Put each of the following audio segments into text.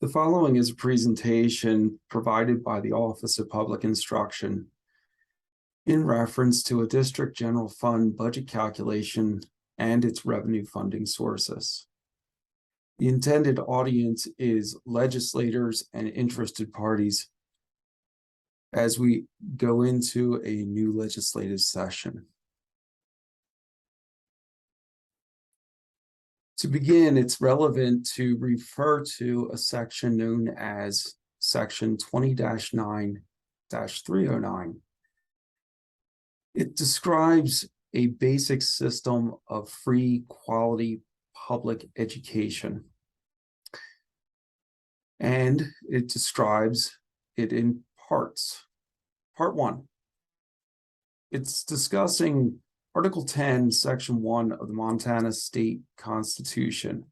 The following is a presentation provided by the Office of Public Instruction in reference to a district general fund budget calculation and its revenue funding sources. The intended audience is legislators and interested parties as we go into a new legislative session. To begin, it's relevant to refer to a section known as Section 20-9-309. It describes a basic system of free, quality public education. And it describes it in parts. Part 1. It's discussing Article 10, Section 1 of the Montana State Constitution,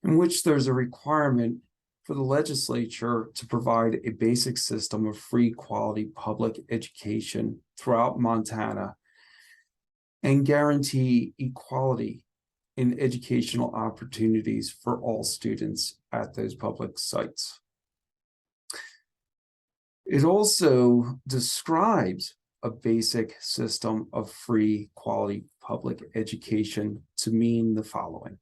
in which there's a requirement for the legislature to provide a basic system of free, quality public education throughout Montana and guarantee equality in educational opportunities for all students at those public sites. It also describes a basic system of free, quality public education to mean the following.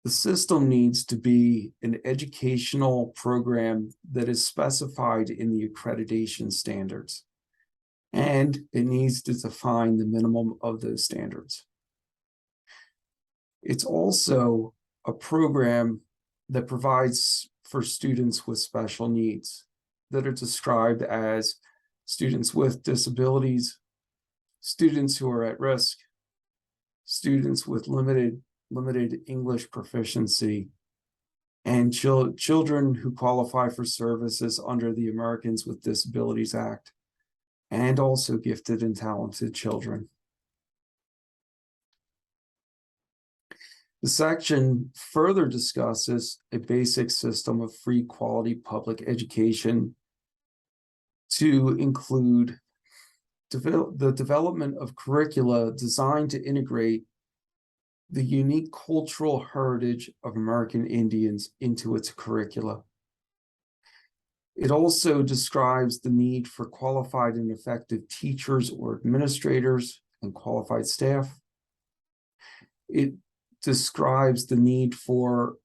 The system needs to be an educational program that is specified in the accreditation standards, and it needs to define the minimum of those standards. It's also a program that provides for students with special needs that are described as students with disabilities, students who are at risk, students with limited English proficiency, and children who qualify for services under the Americans with Disabilities Act, and also gifted and talented children. The section further discusses a basic system of free, quality public education to include the development of curricula designed to integrate the unique cultural heritage of American Indians into its curricula. It also describes the need for qualified and effective teachers or administrators and qualified staff. It describes the need for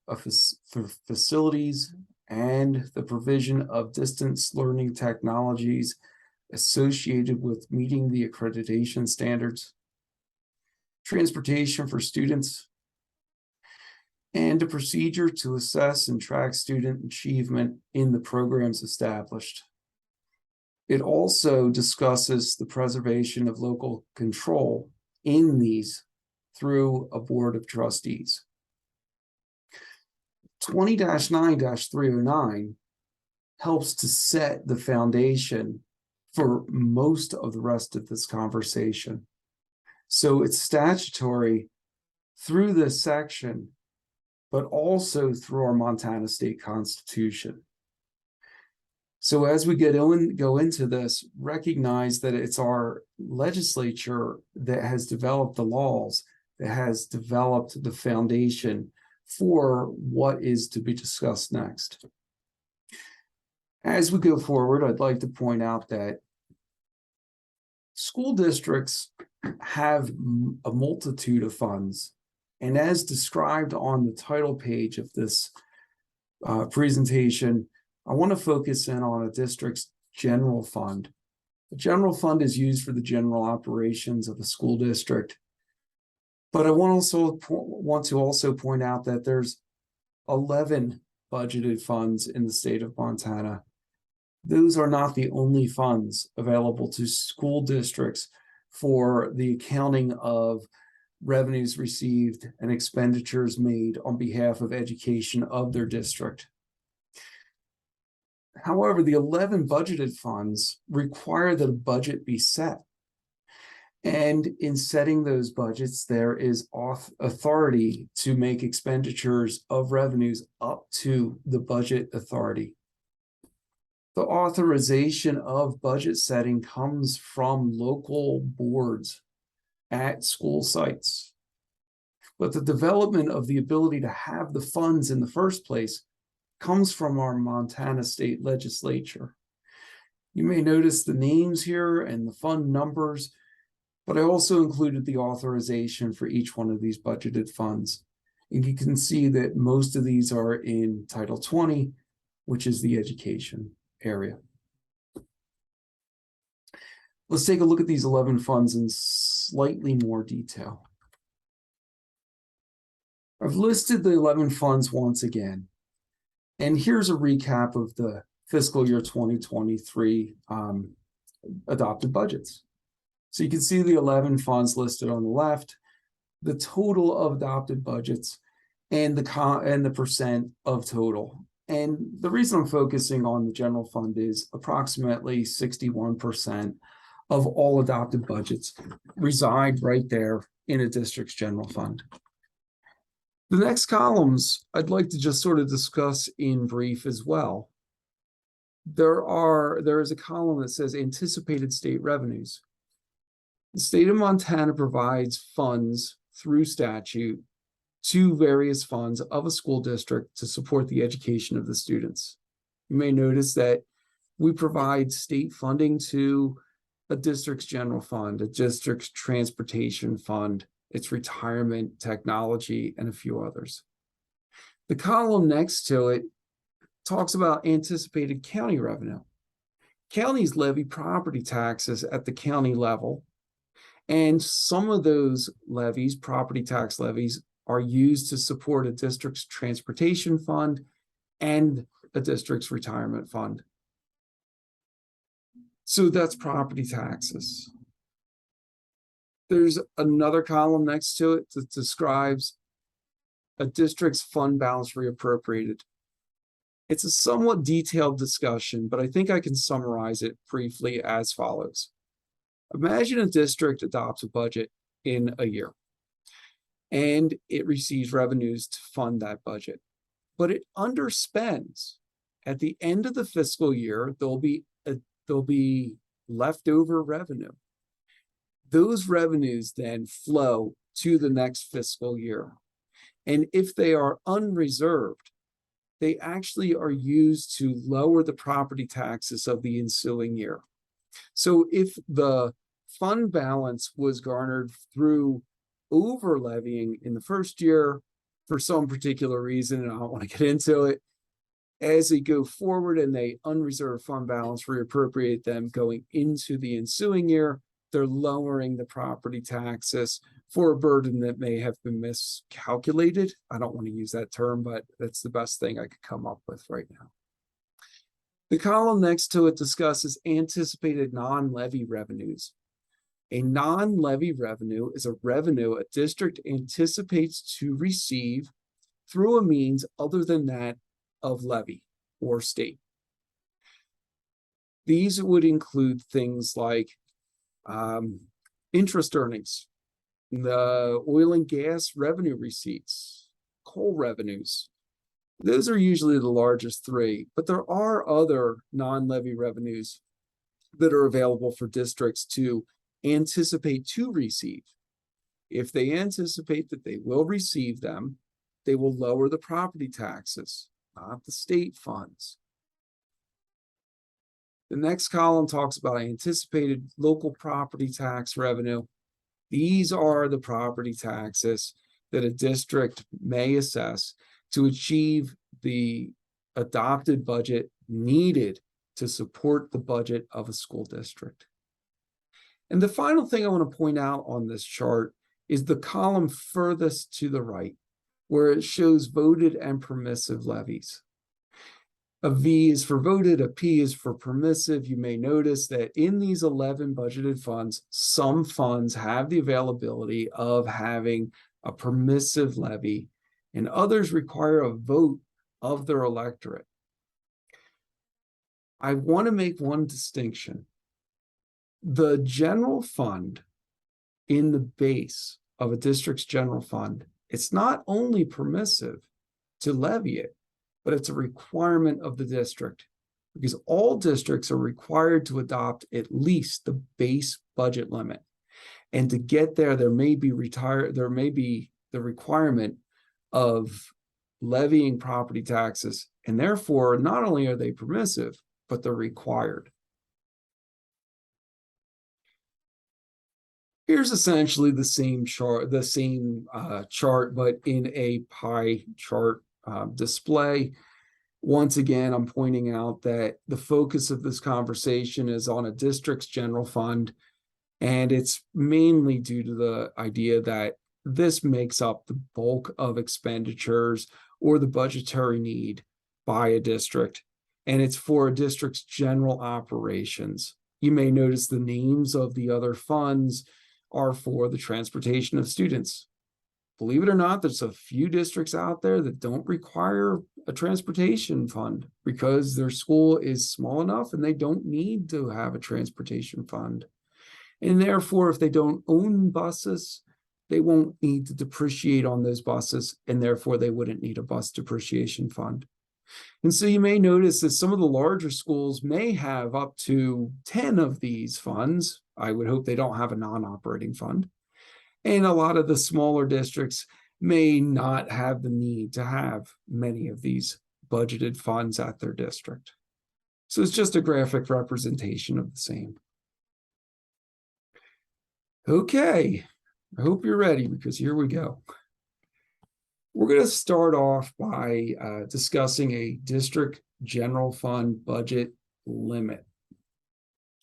facilities and the provision of distance learning technologies associated with meeting the accreditation standards, transportation for students, and a procedure to assess and track student achievement in the programs established. It also discusses the preservation of local control in these through a board of trustees. 20-9-309 helps to set the foundation for most of the rest of this conversation. So it's statutory through this section, but also through our Montana State Constitution. So as we go into this, recognize that it's our legislature that has developed the laws, that has developed the foundation for what is to be discussed next. As we go forward, I'd like to point out that school districts have a multitude of funds, and as described on the title page of this presentation, I want to focus in on a district's general fund. The general fund is used for the general operations of the school district. But I want to also point out that there's 11 budgeted funds in the state of Montana. Those are not the only funds available to school districts for the accounting of revenues received and expenditures made on behalf of education of their district. However, the 11 budgeted funds require that a budget be set. And in setting those budgets, there is authority to make expenditures of revenues up to the budget authority. The authorization of budget setting comes from local boards at school sites. but the development of the ability to have the funds in the first place comes from our Montana State Legislature. You may notice the names here and the fund numbers, but I also included the authorization for each one of these budgeted funds. And you can see that most of these are in Title 20, which is the education area. Let's take a look at these 11 funds in slightly more detail. I've listed the 11 funds once again, and here's a recap of the fiscal year 2023 adopted budgets. So you can see the 11 funds listed on the left, the total of adopted budgets, and the percent of total. And the reason I'm focusing on the general fund is approximately 61% of all adopted budgets reside right there in a district's general fund. The next columns I'd like to just sort of discuss in brief as well. There is a column that says anticipated state revenues. The state of Montana provides funds through statute to various funds of a school district to support the education of the students. You may notice that we provide state funding to a district's general fund, a district's transportation fund, its retirement, technology, and a few others. The column next to it talks about anticipated county revenue. Counties levy property taxes at the county level, and some of those levies, property tax levies, are used to support a district's transportation fund and a district's retirement fund. So that's property taxes. There's another column next to it that describes a district's fund balance reappropriated. It's a somewhat detailed discussion, but I think I can summarize it briefly as follows. Imagine a district adopts a budget in a year, and it receives revenues to fund that budget, but it underspends. At the end of the fiscal year, there'll be leftover revenue. Those revenues then flow to the next fiscal year. And if they are unreserved, they actually are used to lower the property taxes of the ensuing year. So if the fund balance was garnered through over levying in the first year for some particular reason, and I don't want to get into it, as they go forward and they unreserved fund balance reappropriate them going into the ensuing year, they're lowering the property taxes for a burden that may have been miscalculated. I don't want to use that term, but that's the best thing I could come up with right now. The column next to it discusses anticipated non-levy revenues. A non-levy revenue is a revenue a district anticipates to receive through a means other than that of levy or state. These would include things like interest earnings, the oil and gas revenue receipts, coal revenues. Those are usually the largest three, but there are other non-levy revenues that are available for districts to anticipate to receive. If they anticipate that they will receive them, they will lower the property taxes, not the state funds. The next column talks about anticipated local property tax revenue. These are the property taxes that a district may assess to achieve the adopted budget needed to support the budget of a school district. And the final thing I want to point out on this chart is the column furthest to the right, where it shows voted and permissive levies. A V is for voted, a P is for permissive. You may notice that in these 11 budgeted funds, some funds have the availability of having a permissive levy, and others require a vote of their electorate. I want to make one distinction. The general fund in the base of a district's general fund, it's not only permissive to levy it, but it's a requirement of the district, because all districts are required to adopt at least the base budget limit. And to get there, there may be the requirement of levying property taxes, and therefore not only are they permissive, but they're required. Here's essentially the same chart, but in a pie chart display. Once again, I'm pointing out that the focus of this conversation is on a district's general fund, and it's mainly due to the idea that this makes up the bulk of expenditures or the budgetary need by a district, and it's for a district's general operations. You may notice the names of the other funds are for the transportation of students. Believe it or not, there's a few districts out there that don't require a transportation fund because their school is small enough and they don't need to have a transportation fund. And therefore, if they don't own buses, they won't need to depreciate on those buses, and therefore they wouldn't need a bus depreciation fund. And so you may notice that some of the larger schools may have up to 10 of these funds. I would hope they don't have a non-operating fund. And a lot of the smaller districts may not have the need to have many of these budgeted funds at their district. So it's just a graphic representation of the same. Okay, I hope you're ready because here we go. We're going to start off by discussing a district general fund budget limit.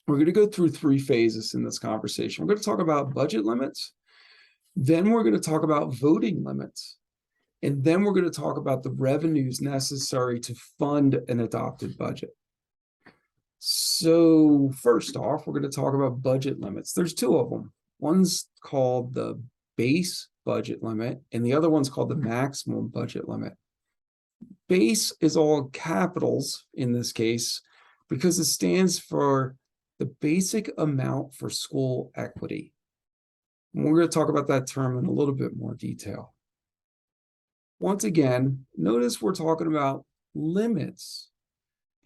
We're going to go through 3 phases in this conversation. We're going to talk about budget limits. Then we're going to talk about voting limits. And then we're going to talk about the revenues necessary to fund an adopted budget. So first off, we're going to talk about budget limits. There's 2 of them. One's called the base budget limit, and the other one's called the maximum budget limit. Base is all capitals in this case because it stands for the basic amount for school equity. And we're going to talk about that term in a little bit more detail. Once again, notice we're talking about limits.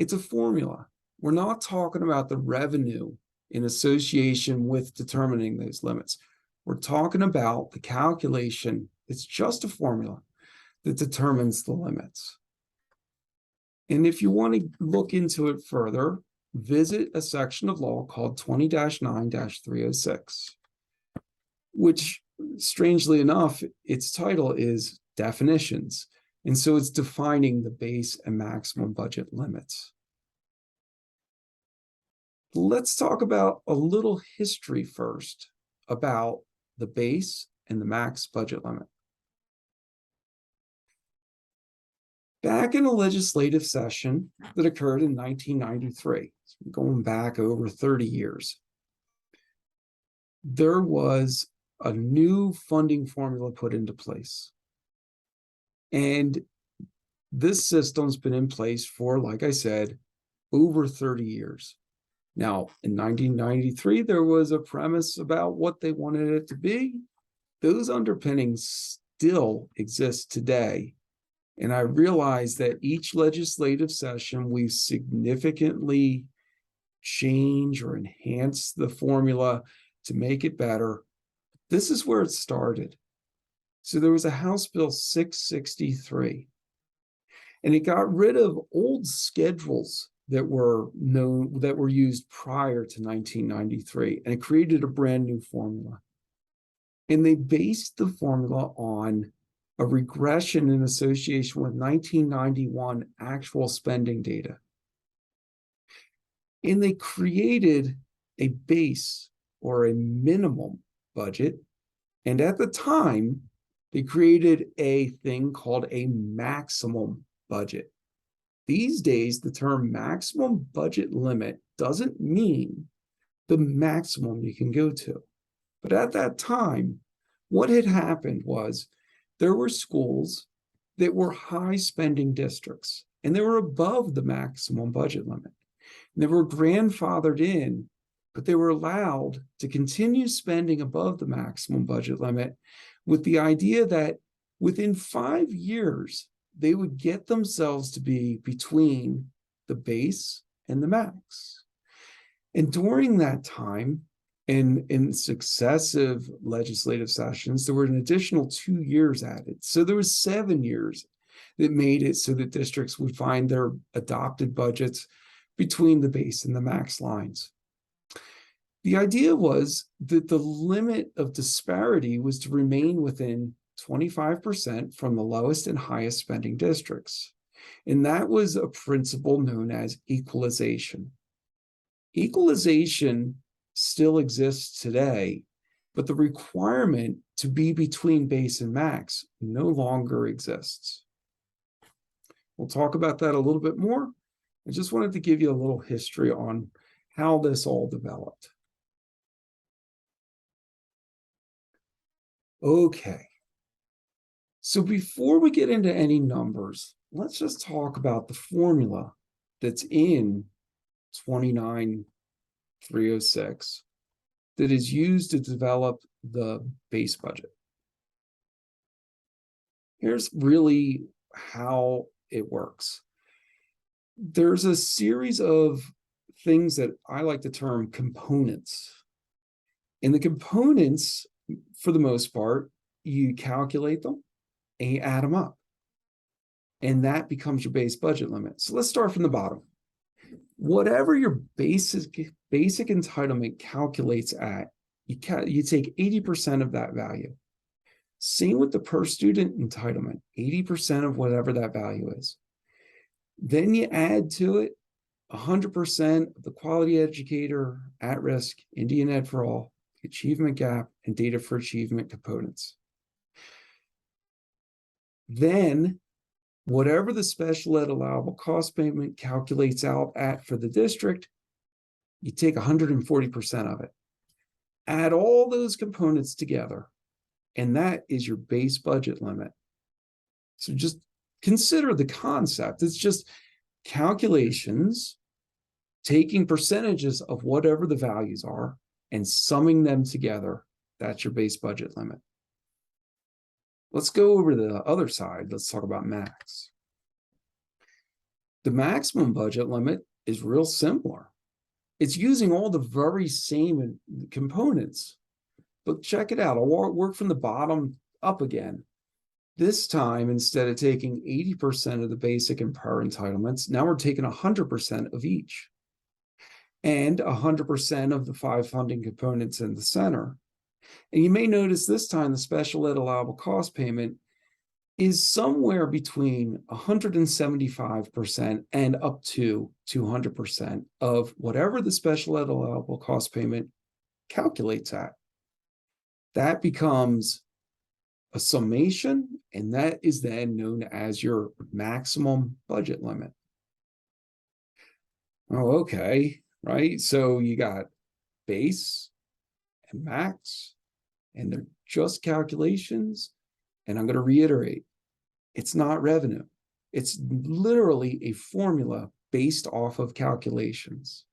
It's a formula. We're not talking about the revenue in association with determining those limits. We're talking about the calculation. It's just a formula that determines the limits. And if you want to look into it further, visit a section of law called 20-9-306, which, strangely enough, its title is definitions. And so it's defining the base and maximum budget limits. Let's talk about a little history first about the base and the max budget limit. Back in a legislative session that occurred in 1993, going back over 30 years, there was a new funding formula put into place. And this system's been in place for, like I said, over 30 years. Now, in 1993, there was a premise about what they wanted it to be. Those underpinnings still exist today. And I realize that each legislative session, we've significantly changed or enhanced the formula to make it better. This is where it started. So there was a House Bill 663, and it got rid of old schedules that were used prior to 1993, and it created a brand new formula. And they based the formula on a regression in association with 1991 actual spending data. And they created a base or a minimum budget. And at the time, they created a thing called a maximum budget. These days, the term maximum budget limit doesn't mean the maximum you can go to. But at that time, what had happened was there were schools that were high spending districts, and they were above the maximum budget limit. And they were grandfathered in, but they were allowed to continue spending above the maximum budget limit with the idea that within 5 years, they would get themselves to be between the base and the max. And during that time, And in successive legislative sessions, there were an additional 2 years added. So there was 7 years that made it so that districts would find their adopted budgets between the base and the max lines. The idea was that the limit of disparity was to remain within 25% from the lowest and highest spending districts. And that was a principle known as equalization. Equalization still exists today, but the requirement to be between base and max no longer exists. We'll talk about that a little bit more. I just wanted to give you a little history on how this all developed. Okay. So before we get into any numbers, let's just talk about the formula that's in 29306 that is used to develop the base budget. Here's really how it works. There's a series of things that I like to term components. And the components, for the most part, you calculate them and you add them up. And that becomes your base budget limit. So let's start from the bottom. Whatever your basic entitlement calculates at, you take 80% of that value. Same with the per student entitlement, 80% of whatever that value is. Then you add to it 100% of the quality educator, at risk, Indian Ed for All, achievement gap, and data for achievement components. Then whatever the special ed allowable cost payment calculates out at for the district, you take 140% of it. Add all those components together, and that is your base budget limit. So just consider the concept. It's just calculations, taking percentages of whatever the values are and summing them together. That's your base budget limit. Let's go over to the other side. Let's talk about max. The maximum budget limit is real similar. It's using all the very same components. But check it out. I'll work from the bottom up again. This time, instead of taking 80% of the basic and per entitlements, now we're taking 100% of each. And 100% of the 5 funding components in the center. And you may notice this time the special ed allowable cost payment is somewhere between 175% and up to 200% of whatever the special ed allowable cost payment calculates at. That becomes a summation, and that is then known as your maximum budget limit. Oh, okay, right? So you got base and max, and they're just calculations. And I'm going to reiterate, it's not revenue. It's literally a formula based off of calculations.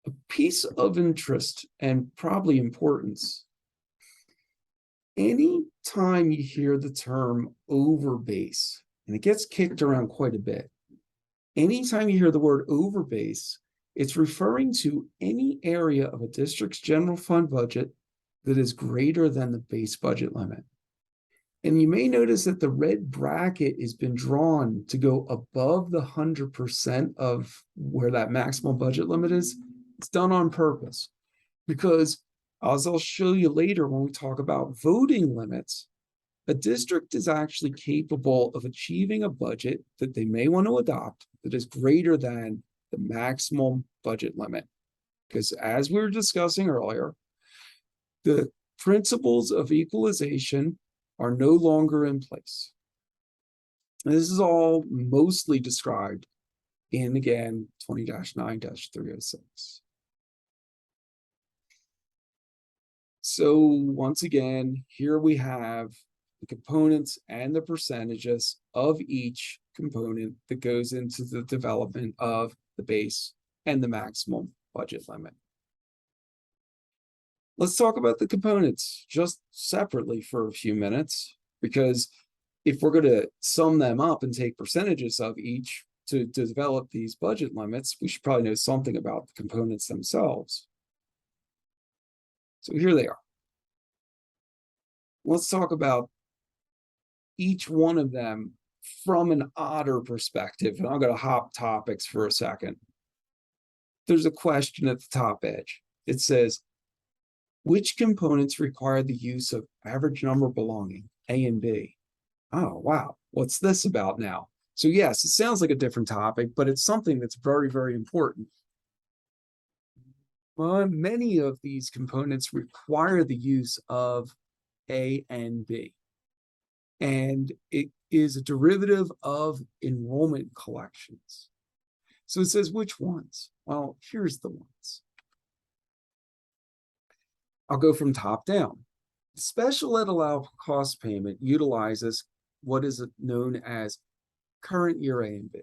A piece of interest and probably importance. Anytime you hear the term overbase, and it gets kicked around quite a bit, anytime you hear the word overbase, it's referring to any area of a district's general fund budget that is greater than the base budget limit. And you may notice that the red bracket has been drawn to go above the 100% of where that maximum budget limit is. It's done on purpose because, as I'll show you later when we talk about voting limits, a district is actually capable of achieving a budget that they may want to adopt that is greater than the maximum budget limit. Because as we were discussing earlier, the principles of equalization are no longer in place. And this is all mostly described in, again, 20-9-306. So once again, here we have the components and the percentages of each component that goes into the development of the base and the maximum budget limit. Let's talk about the components just separately for a few minutes, because if we're going to sum them up and take percentages of each, to develop these budget limits, we should probably know something about the components themselves. So here they are. Let's talk about each one of them from an otter perspective. And I'm going to hop topics for a second. There's a question at the top edge. It says, which components require the use of average number belonging, A and B? Oh, wow. What's this about now? So yes, it sounds like a different topic, but it's something that's very, very important. Many of these components require the use of A and B. And it is a derivative of enrollment collections. So it says which ones? Well, here's the ones. I'll go from top down. Special ed allowable cost payment utilizes what is known as current year A and B.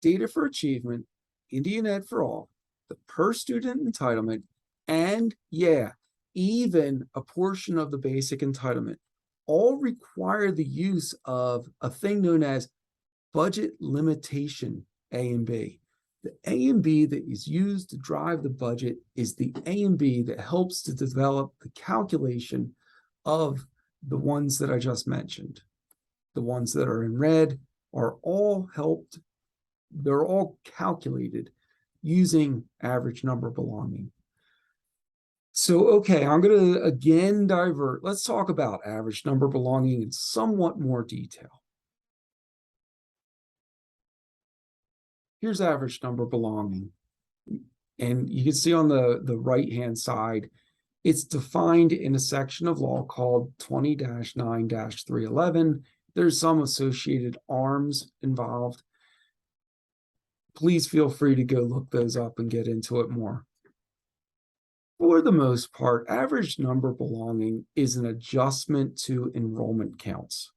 Data for achievement, Indian Ed for All, the per student entitlement, and yeah, even a portion of the basic entitlement all require the use of a thing known as budget limitation A and B. The A and B that is used to drive the budget is the A and B that helps to develop the calculation of the ones that I just mentioned. The ones that are in red are all helped, they're all calculated using average number belonging. So, okay, I'm going to again divert. Let's talk about average number belonging in somewhat more detail. Here's average number belonging. And you can see on the right-hand side, it's defined in a section of law called 20-9-311. There's some associated arms involved. Please feel free to go look those up and get into it more. For the most part, average number belonging is an adjustment to enrollment counts.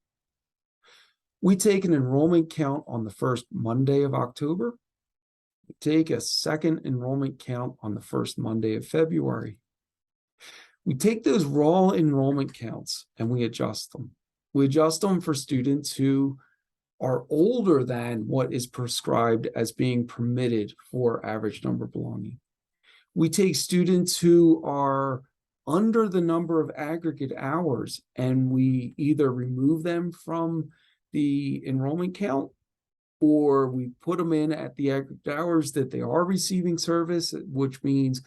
We take an enrollment count on the first Monday of October. We take a second enrollment count on the first Monday of February. We take those raw enrollment counts and we adjust them. We adjust them for students who are older than what is prescribed as being permitted for average number belonging. We take students who are under the number of aggregate hours and we either remove them from the enrollment count or we put them in at the aggregate hours that they are receiving service, which means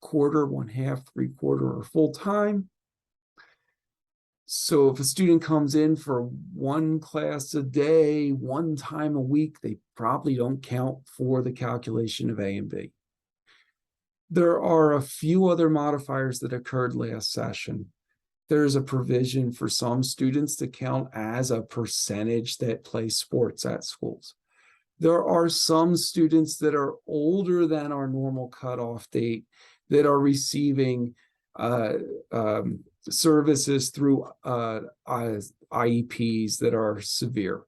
quarter, 1/2, 3/4, or full time. So if a student comes in for one class a day, one time a week, they probably don't count for the calculation of A and B. There are a few other modifiers that occurred last session. There's a provision for some students to count as a percentage that play sports at schools. There are some students that are older than our normal cutoff date that are receiving services through IEPs that are severe.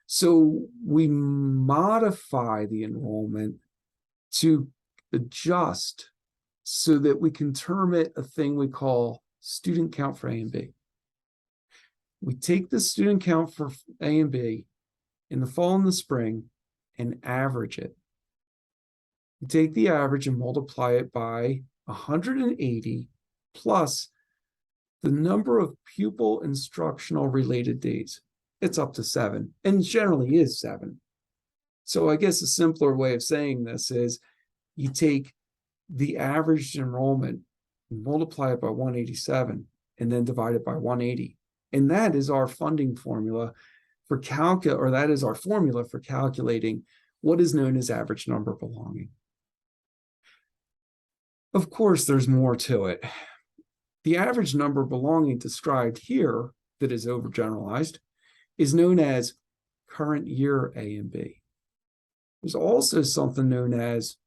So we modify the enrollment to adjust so that we can term it a thing we call student count for A and B. We take the student count for A and B in the fall and the spring and average it. We take the average and multiply it by 180 plus the number of pupil instructional related days. It's up to 7 and generally is 7. So I guess a simpler way of saying this is you take the average enrollment, multiply it by 187, and then divide it by 180. And that is our funding formula for that is our formula for calculating what is known as average number belonging. Of course, there's more to it. The average number belonging described here that is overgeneralized is known as current year A and B. There's also something known as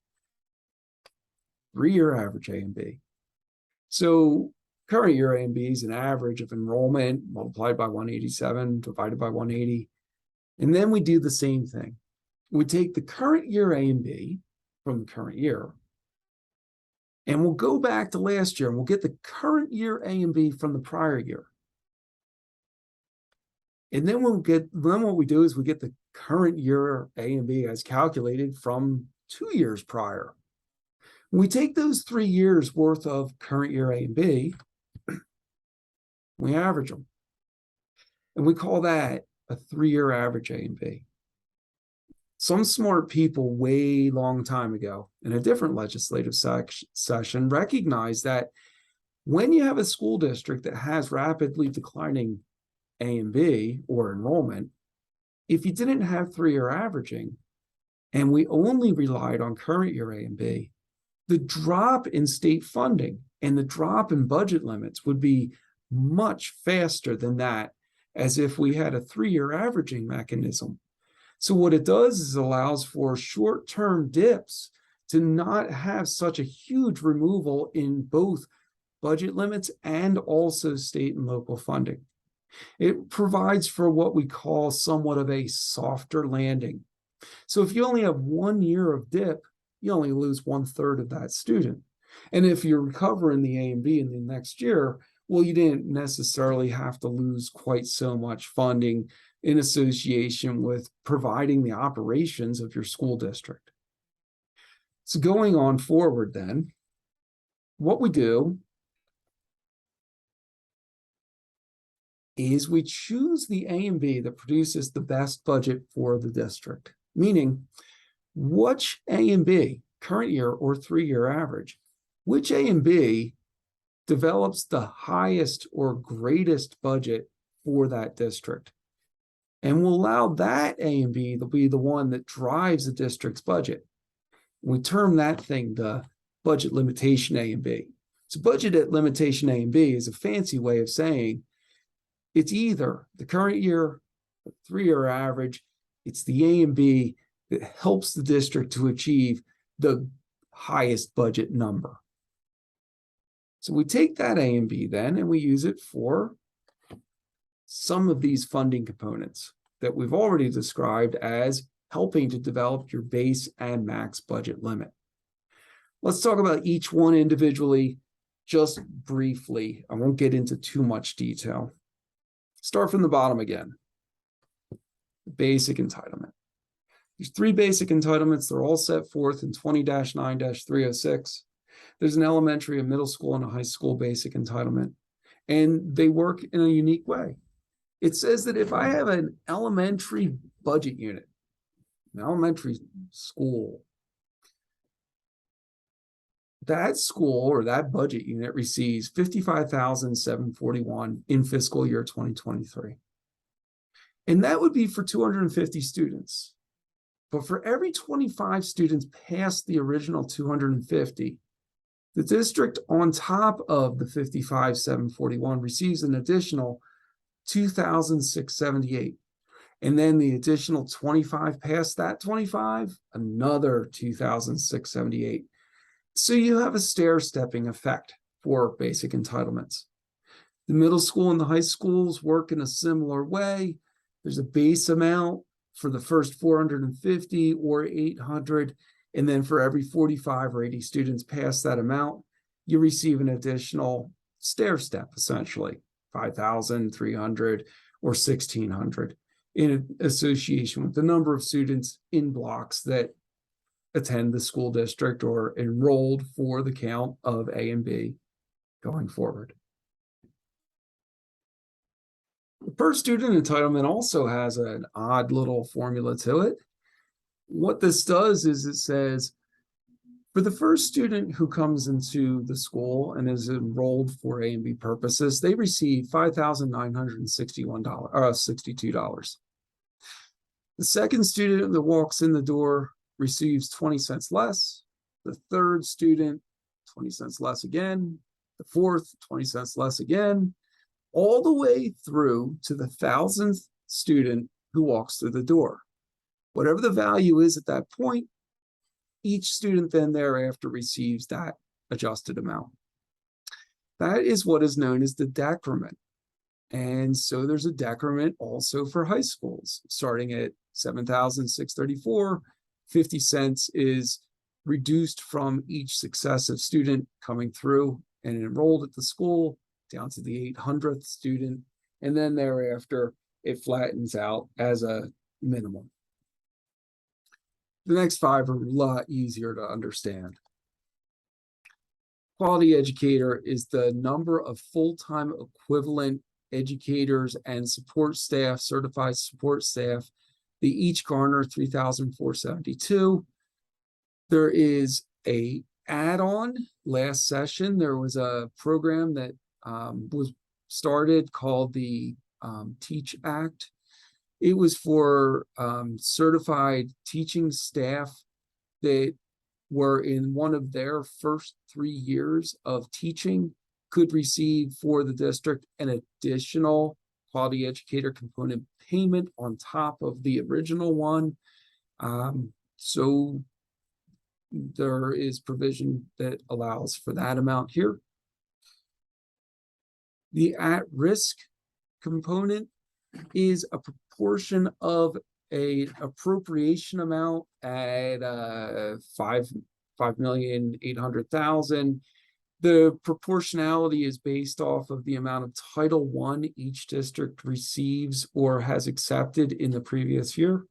3-year average A and B. So current year A and B is an average of enrollment multiplied by 187 divided by 180. And then we do the same thing. We take the current year A and B from the current year, and we'll go back to last year and we'll get the current year A and B from the prior year. And then what we do is we get the current year A and B as calculated from 2 years prior. When we take those 3 years worth of current year A and B, we average them. And we call that a 3-year average A and B. Some smart people way long time ago in a different legislative session recognized that when you have a school district that has rapidly declining A and B or enrollment, if you didn't have 3-year averaging and we only relied on current year A and B, the drop in state funding and the drop in budget limits would be much faster than that, as if we had a 3-year averaging mechanism. So what it does is allows for short-term dips to not have such a huge removal in both budget limits and also state and local funding. It provides for what we call somewhat of a softer landing. So if you only have 1 year of dip, you only lose 1/3 of that student. And if you recover in the A and B in the next year, well, you didn't necessarily have to lose quite so much funding in association with providing the operations of your school district. So going on forward then, what we do is we choose the A and B that produces the best budget for the district, meaning which A and B, current year or 3-year average, which A and B develops the highest or greatest budget for that district. And we'll allow that A and B to be the one that drives the district's budget. We term that thing the budget limitation A and B. So budget at limitation A and B is a fancy way of saying it's either the current year, the 3-year average, it's the A and B that helps the district to achieve the highest budget number. So we take that A and B then, and we use it for some of these funding components that we've already described as helping to develop your base and max budget limit. Let's talk about each one individually, just briefly. I won't get into too much detail. Start from the bottom again. Basic entitlement. There's 3 basic entitlements. They're all set forth in 20-9-306. There's an elementary, a middle school, and a high school basic entitlement, and they work in a unique way. It says that if I have an elementary budget unit, an elementary school, that school or that budget unit receives $55,741 in fiscal year 2023. And that would be for 250 students. But for every 25 students past the original 250, the district on top of the 55,741 receives an additional 2,678. And then the additional 25 past that 25, another 2,678. So you have a stair-stepping effect for basic entitlements. The middle school and the high schools work in a similar way. There's a base amount for the first 450 or 800, and then for every 45 or 80 students past that amount, you receive an additional stair step, essentially 5,300 or 1,600 in association with the number of students in blocks that attend the school district or enrolled for the count of A and B going forward. The per student entitlement also has an odd little formula to it. What this does is it says, for the first student who comes into the school and is enrolled for A and B purposes, they receive $5,962. The second student that walks in the door receives 20 cents less. The third student, 20 cents less again. The fourth, 20 cents less again, all the way through to the 1,000th student who walks through the door. Whatever the value is at that point, each student then thereafter receives that adjusted amount. That is what is known as the decrement. And so there's a decrement also for high schools, starting at $7,634. 50 cents is reduced from each successive student coming through and enrolled at the school down to the 800th student. And then thereafter, it flattens out as a minimum. The next five are a lot easier to understand. Quality educator is the number of full-time equivalent educators and support staff, certified support staff. They each garner 3,472. There is a add-on. Last session, there was a program that was started called the Teach Act. It was for certified teaching staff that were in one of their first 3 years of teaching could receive for the district an additional quality educator component payment on top of the original one. So there is provision that allows for that amount here. The at-risk component is a proportion of an appropriation amount at $5,800,000. The proportionality is based off of the amount of Title I each district receives or has accepted in the previous year.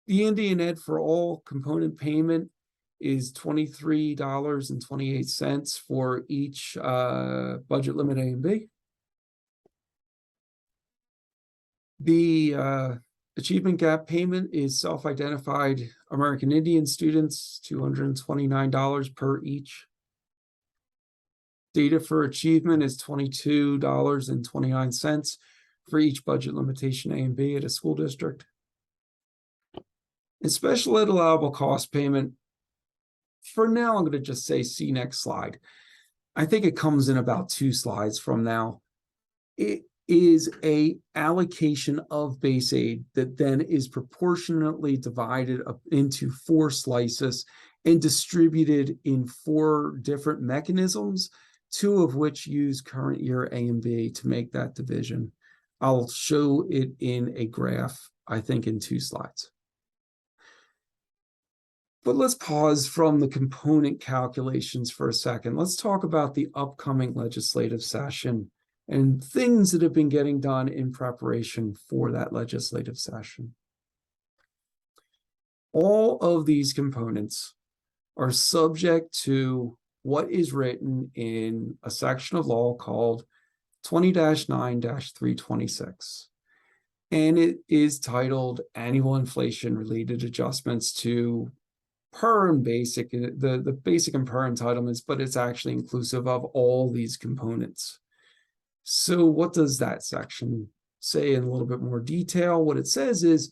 The Indian Ed for All component payment is $23.28 for each budget limit A and B. The achievement gap payment is self-identified American Indian students, $229 per each. Data for achievement is $22.29 for each budget limitation A and B at a school district. And special ed allowable cost payment, for now, I'm going to just say see next slide. I think it comes in about 2 slides from now. It is a allocation of base aid that then is proportionately divided up into 4 slices and distributed in 4 different mechanisms, 2 of which use current year A and B to make that division. I'll show it in a graph, I think, in 2 slides. But let's pause from the component calculations for a second. Let's talk about the upcoming legislative session and things that have been getting done in preparation for that legislative session. All of these components are subject to what is written in a section of law called 20-9-326. And it is titled Annual Inflation-Related Adjustments to PER and basic, the basic and PER entitlements, but it's actually inclusive of all these components. So what does that section say in a little bit more detail? What it says is,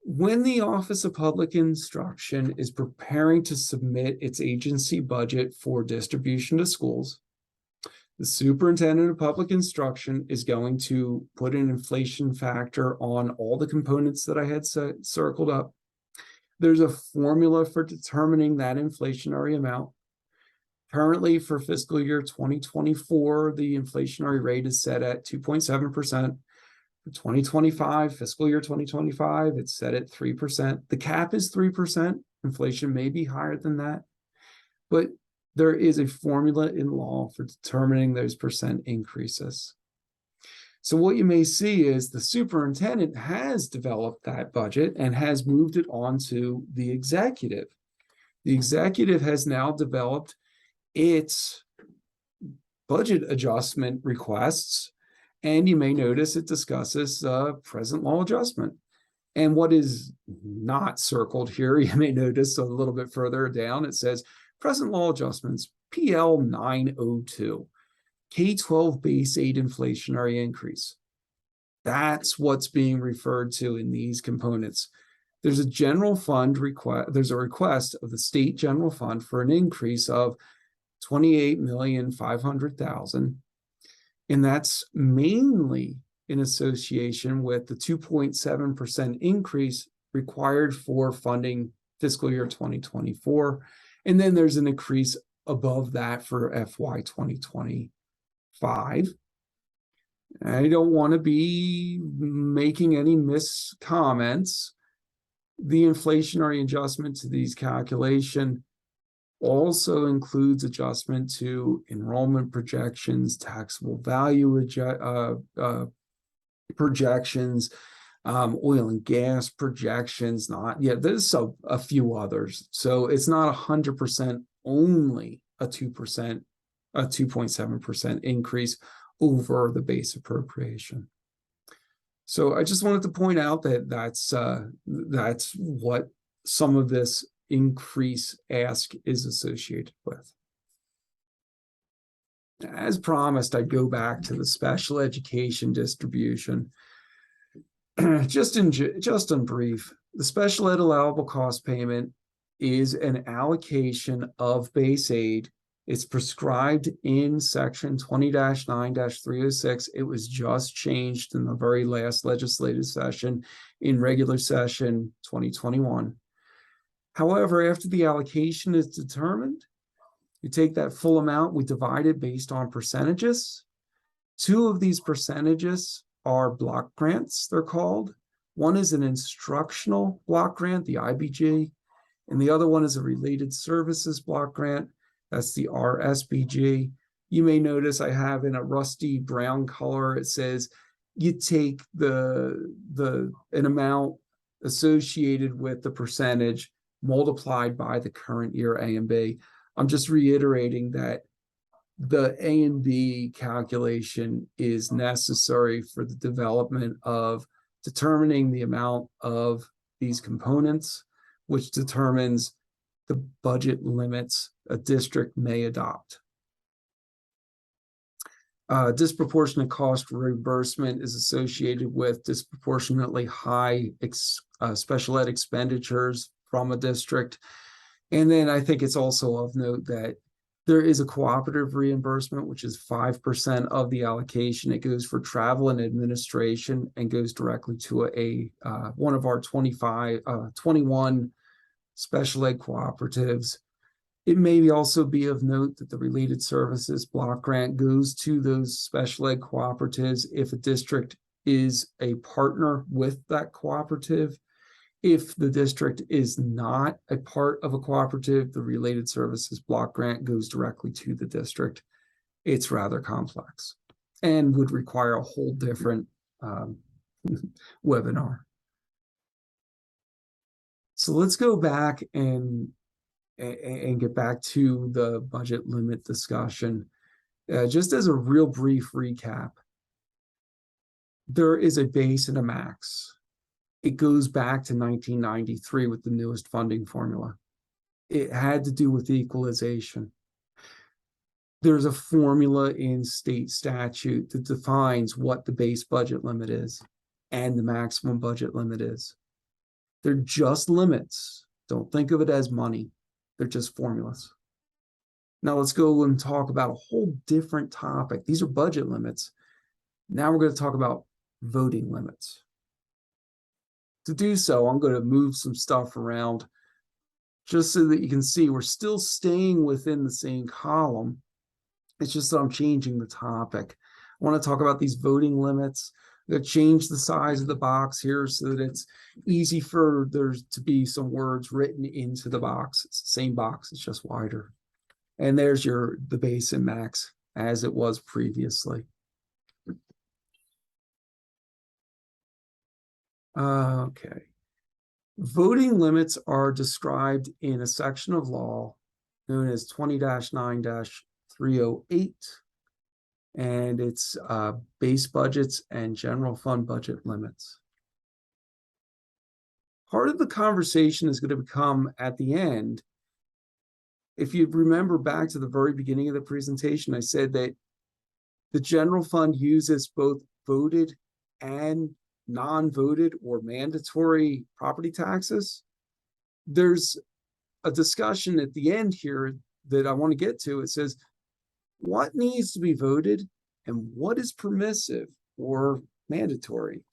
when the Office of Public Instruction is preparing to submit its agency budget for distribution to schools, the Superintendent of Public Instruction is going to put an inflation factor on all the components that I had circled up. There's a formula for determining that inflationary amount. Currently, for fiscal year 2024, the inflationary rate is set at 2.7%. For 2025, fiscal year 2025, it's set at 3%. The cap is 3%. Inflation may be higher than that, but there is a formula in law for determining those percent increases. So what you may see is the superintendent has developed that budget and has moved it on to the executive. The executive has now developed its budget adjustment requests, and you may notice it discusses present law adjustment. And what is not circled here, you may notice a little bit further down, it says present law adjustments, PL 902. K-12 base aid inflationary increase. That's what's being referred to in these components. There's a general fund request, there's a request of the state general fund for an increase of $28,500,000. And that's mainly in association with the 2.7% increase required for funding fiscal year 2024. And then there's an increase above that for FY 2025. I don't want to be making any miscomments. The inflationary adjustment to these calculations also includes adjustment to enrollment projections, taxable value projections, Oil and gas projections, there's a few others. So it's not 100% only a 2%, a 2.7% increase over the base appropriation. So I just wanted to point out that that's what some of this increase ask is associated with. As promised, I go back to the special education distribution. Just in brief, the special ed allowable cost payment is an allocation of base aid. It's prescribed in section 20-9-306. It was just changed in the very last legislative session in regular session 2021. However, after the allocation is determined, you take that full amount, we divide it based on percentages. Two of these percentages are block grants, they're called. One is an instructional block grant, the IBG, and the other one is a related services block grant, that's the RSBG. You may notice I have in a rusty brown color, it says you take an amount associated with the percentage multiplied by the current year A and B. I'm just reiterating that the A and B calculation is necessary for the development of determining the amount of these components, which determines the budget limits a district may adopt. Disproportionate cost reimbursement is associated with disproportionately high special ed expenditures from a district. And then I think it's also of note that there is a cooperative reimbursement, which is 5% of the allocation. It goes for travel and administration and goes directly to one of our 21 special ed cooperatives. It may also be of note that the related services block grant goes to those special ed cooperatives if a district is a partner with that cooperative. If the district is not a part of a cooperative, the related services block grant goes directly to the district. It's rather complex and would require a whole different webinar. So let's go back and get back to the budget limit discussion. Just as a real brief recap, there is a base and a max. It goes back to 1993 with the newest funding formula. It had to do with equalization. There's a formula in state statute that defines what the base budget limit is and the maximum budget limit is. They're just limits. Don't think of it as money. They're just formulas. Now let's go and talk about a whole different topic. These are budget limits. Now we're going to talk about voting limits. To do so, I'm going to move some stuff around just so that you can see we're still staying within the same column. It's just that I'm changing the topic. I want to talk about these voting limits. I'm going to change the size of the box here so that it's easy for there to be some words written into the box. It's the same box, it's just wider. And there's the base and max as it was previously. Okay. Voting limits are described in a section of law known as 20-9-308, and it's base budgets and general fund budget limits. Part of the conversation is going to become at the end. If you remember back to the very beginning of the presentation, I said that the general fund uses both voted and non-voted or mandatory property taxes. There's a discussion at the end here that I want to get to. It says, what needs to be voted and what is permissive or mandatory?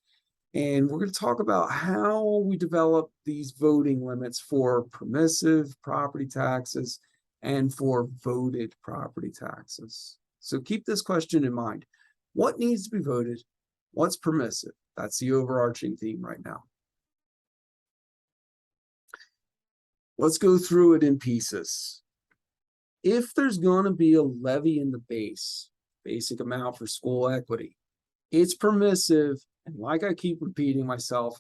And we're going to talk about how we develop these voting limits for permissive property taxes and for voted property taxes. So keep this question in mind. What needs to be voted? What's permissive? That's the overarching theme right now. Let's go through it in pieces. If there's going to be a levy in the basic amount for school equity, it's permissive And like I keep repeating myself,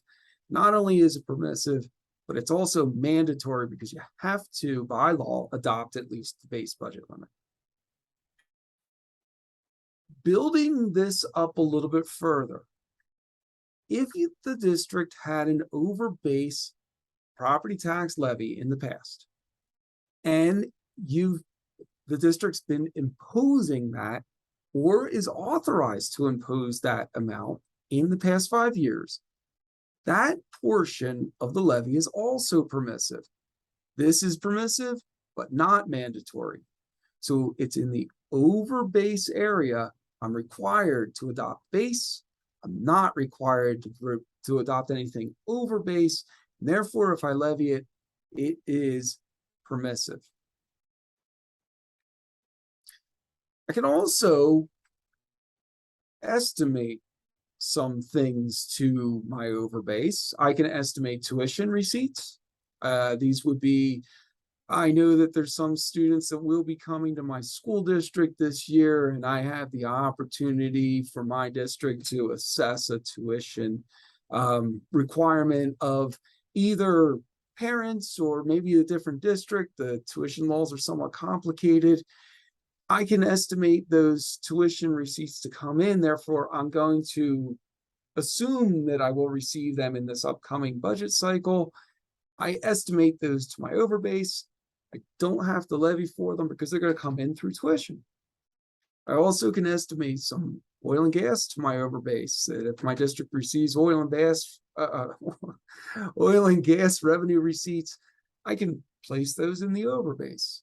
not only is it permissive, but it's also mandatory because you have to, by law, adopt at least the base budget limit. Building this up a little bit further, if the district had an over base property tax levy in the past, and the district's been imposing that or is authorized to impose that amount in the past 5 years, that portion of the levy is also permissive. This is permissive, but not mandatory. So it's in the over base area. I'm required to adopt base. I'm not required to adopt anything over base. And therefore, if I levy it, it is permissive. I can also estimate some things to my overbase. I can estimate tuition receipts. These would be, I know that there's some students that will be coming to my school district this year, and I have the opportunity for my district to assess a tuition requirement of either parents or maybe a different district. The tuition laws are somewhat complicated. I can estimate those tuition receipts to come in. Therefore, I'm going to assume that I will receive them in this upcoming budget cycle. I estimate those to my overbase. I don't have to levy for them because they're going to come in through tuition. I also can estimate some oil and gas to my overbase. That if my district receives oil and gas revenue receipts, I can place those in the overbase.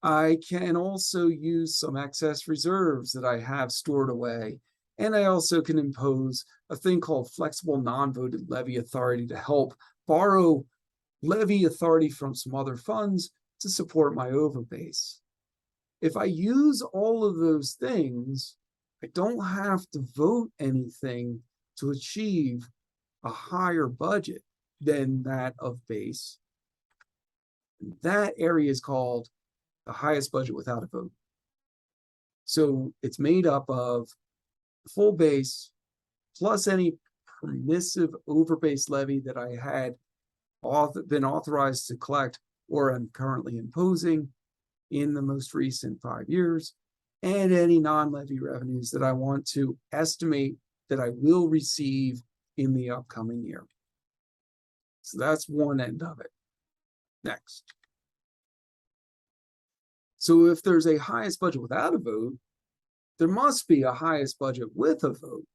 I can also use some excess reserves that I have stored away. And I also can impose a thing called flexible non-voted levy authority to help borrow levy authority from some other funds to support my overbase. If I use all of those things, I don't have to vote anything to achieve a higher budget than that of base. That area is called the highest budget without a vote. So it's made up of full base plus any permissive overbase levy that I had been authorized to collect or I'm currently imposing in the most recent 5 years, and any non-levy revenues that I want to estimate that I will receive in the upcoming year. So that's one end of it. Next. So if there's a highest budget without a vote, there must be a highest budget with a vote.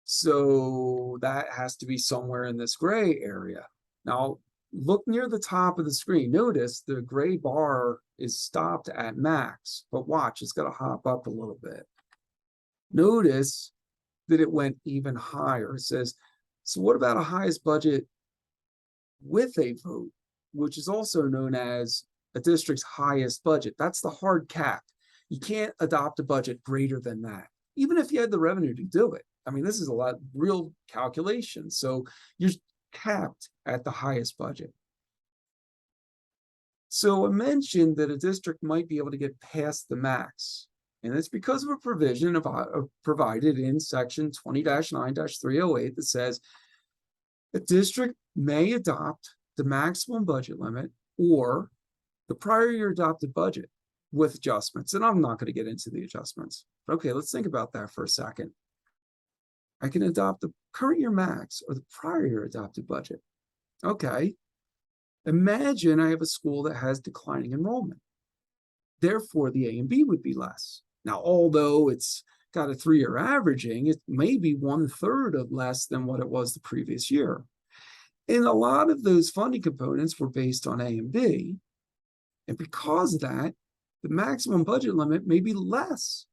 So that has to be somewhere in this gray area. Now, look near the top of the screen. Notice the gray bar is stopped at max, but watch, it's got to hop up a little bit. Notice that it went even higher. It says, so what about a highest budget with a vote, which is also known as a district's highest budget? That's the hard cap. You can't adopt a budget greater than that, even if you had the revenue to do it. I mean, this is a lot real calculation. So you're capped at the highest budget. So I mentioned that a district might be able to get past the max, and it's because of a provision provided in section 20-9-308 that says a district may adopt the maximum budget limit or the prior year adopted budget with adjustments. And I'm not going to get into the adjustments. Okay, let's think about that for a second. I can adopt the current year max or the prior year adopted budget. Okay. Imagine I have a school that has declining enrollment. Therefore, the A and B would be less. Now, although it's got a 3-year averaging, it may be 1/3 of less than what it was the previous year. And a lot of those funding components were based on A and B. And because of that, the maximum budget limit may be less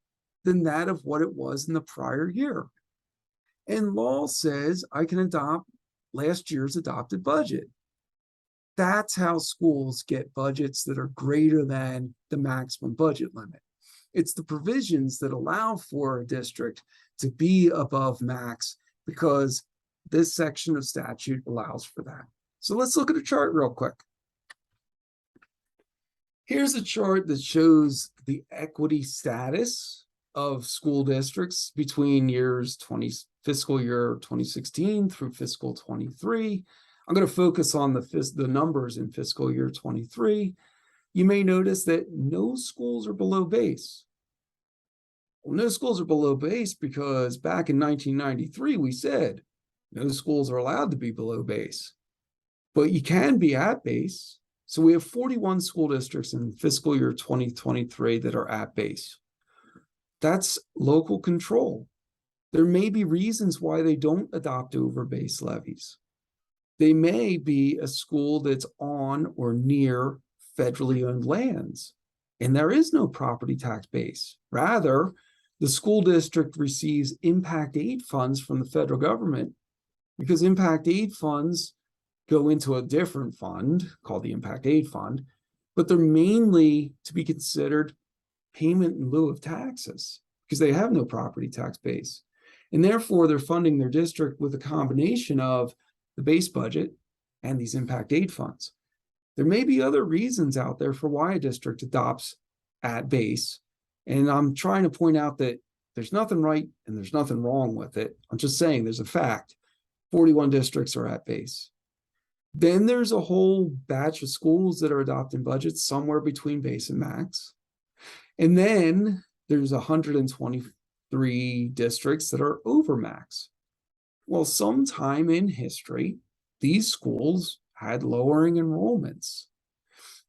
than that of what it was in the prior year. And law says I can adopt last year's adopted budget. That's how schools get budgets that are greater than the maximum budget limit. It's the provisions that allow for a district to be above max because this section of statute allows for that. So let's look at a chart real quick. Here's a chart that shows the equity status of school districts between years fiscal year 2016 through fiscal 23. I'm going to focus on the numbers in fiscal year 23. You may notice that no schools are below base. Well, no schools are below base because back in 1993, we said no schools are allowed to be below base, but you can be at base. So we have 41 school districts in fiscal year 2023 that are at base. That's local control. There may be reasons why they don't adopt over base levies. They may be a school that's on or near federally owned lands, and there is no property tax base. Rather, the school district receives impact aid funds from the federal government because impact aid funds go into a different fund called the Impact Aid Fund, but they're mainly to be considered payment in lieu of taxes because they have no property tax base. And therefore, they're funding their district with a combination of the base budget and these impact aid funds. There may be other reasons out there for why a district adopts at base. And I'm trying to point out that there's nothing right and there's nothing wrong with it. I'm just saying there's a fact. 41 districts are at base. Then there's a whole batch of schools that are adopting budgets somewhere between base and max. And then there's 123 districts that are over max. Well, sometime in history, these schools had lowering enrollments.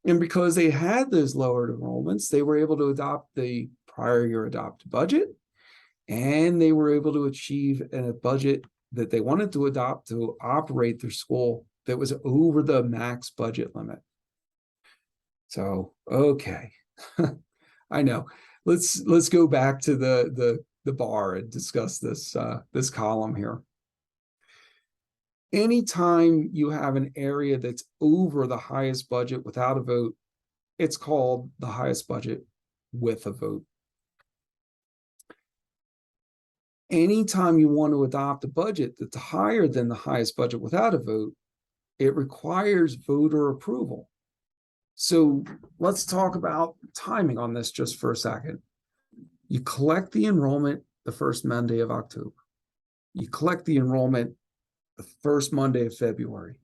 And because they had those lowered enrollments, they were able to adopt the prior year adopted budget, and they were able to achieve a budget that they wanted to adopt to operate their school that was over the max budget limit. So, okay, I know. Let's go back to the bar and discuss this this column here. Anytime you have an area that's over the highest budget without a vote, it's called the highest budget with a vote. Anytime you want to adopt a budget that's higher than the highest budget without a vote, it requires voter approval. So let's talk about timing on this just for a second. You collect the enrollment the first Monday of October. You collect the enrollment the first Monday of February.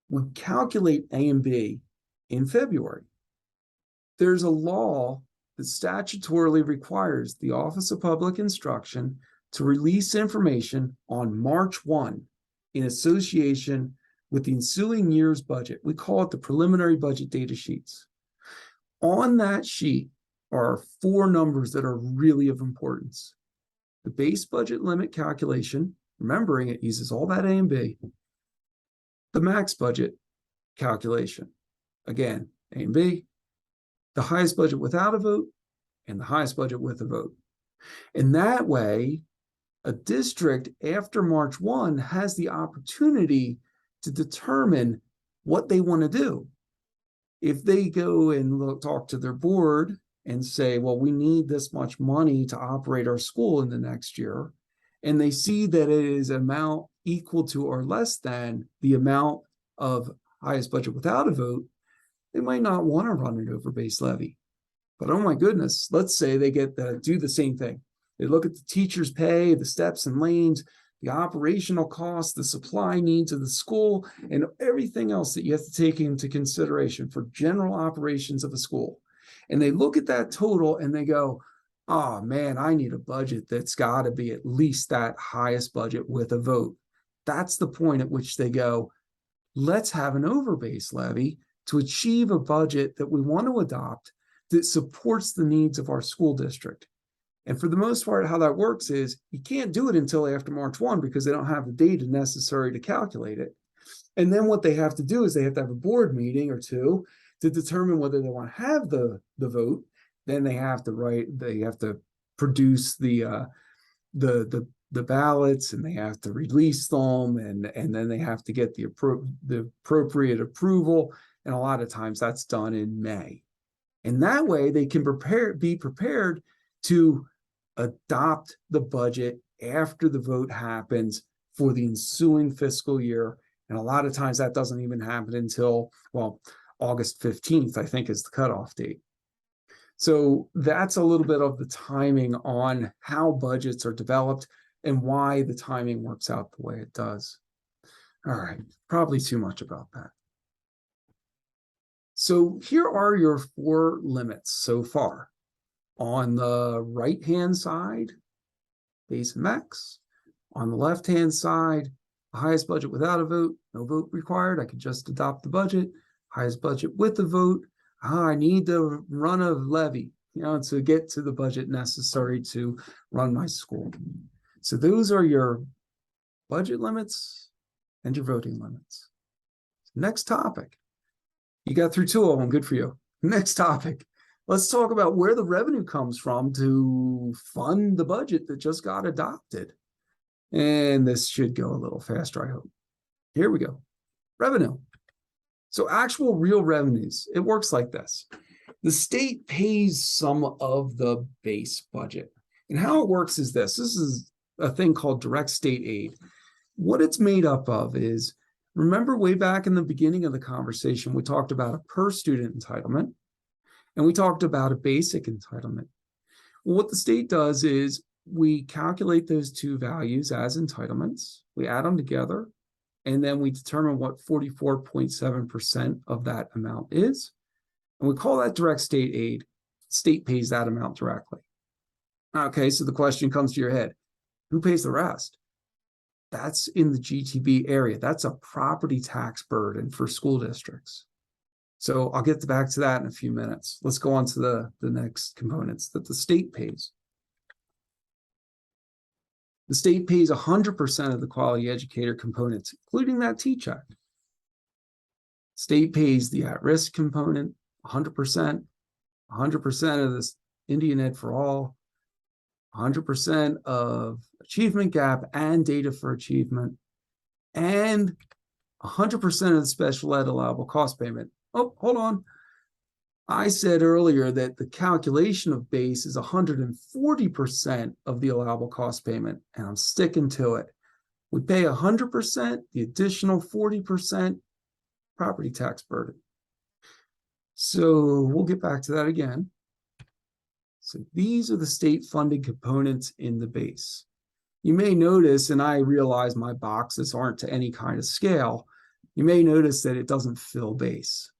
We calculate A and B in February. There's a law that statutorily requires the Office of Public Instruction to release information on March 1 in association with the ensuing year's budget. We call it the preliminary budget data sheets. On that sheet are 4 numbers that are really of importance. The base budget limit calculation, remembering it uses all that A and B. The max budget calculation, again, A and B. The highest budget without a vote and the highest budget with a vote. And that way, a district after March 1 has the opportunity to determine what they want to do. If they go and talk to their board and say, well, we need this much money to operate our school in the next year, and they see that it is amount equal to or less than the amount of highest budget without a vote, they might not want to run it over base levy. But oh my goodness, let's say they get to do the same thing. They look at the teacher's pay, the steps and lanes, the operational costs, the supply needs of the school, and everything else that you have to take into consideration for general operations of a school. And they look at that total and they go, oh man, I need a budget that's got to be at least that highest budget with a vote. That's the point at which they go, let's have an overbase levy to achieve a budget that we want to adopt that supports the needs of our school district. And for the most part, how that works is you can't do it until after March 1 because they don't have the data necessary to calculate it. And then what they have to do is they have to have a board meeting or two to determine whether they want to have the vote. Then they have to produce the ballots, and they have to release them, and then they have to get the appropriate approval. And a lot of times that's done in May. And that way they can be prepared to adopt the budget after the vote happens for the ensuing fiscal year. And a lot of times that doesn't even happen until, well, August 15th, I think, is the cutoff date. So that's a little bit of the timing on how budgets are developed. and why the timing works out the way it does. All right, probably too much about that. So here are your 4 limits so far. On the right-hand side, base and max. On the left-hand side, the highest budget without a vote, no vote required. I could just adopt the budget. Highest budget with the vote. I need to run a levy, to get to the budget necessary to run my school. So those are your budget limits and your voting limits. Next topic. You got through 2 of them. Good for you. Next topic. Let's talk about where the revenue comes from to fund the budget that just got adopted. And this should go a little faster, I hope. Here we go. Revenue. So actual real revenues. It works like this. The state pays some of the base budget. And how it works is this. This is a thing called direct state aid. What it's made up of is, remember way back in the beginning of the conversation, we talked about a per student entitlement, and we talked about a basic entitlement. Well, what the state does is we calculate those 2 values as entitlements, we add them together, and then we determine what 44.7% of that amount is. And we call that direct state aid. State pays that amount directly. Okay, so the question comes to your head, who pays the rest? That's in the GTB area. That's a property tax burden for school districts. So I'll get back to that in a few minutes. Let's go on to the next components that the state pays. The state pays 100% of the quality educator components, including that T-check. State pays the at-risk component, 100%, 100% of this Indian Ed for All, 100% of achievement gap and data for achievement, and 100% of the special ed allowable cost payment. Oh, hold on. I said earlier that the calculation of base is 140% of the allowable cost payment, and I'm sticking to it. We pay 100%, the additional 40% property tax burden. So we'll get back to that again. So these are the state funded components in the base. You may notice, and I realize my boxes aren't to any kind of scale, you may notice that it doesn't fill base.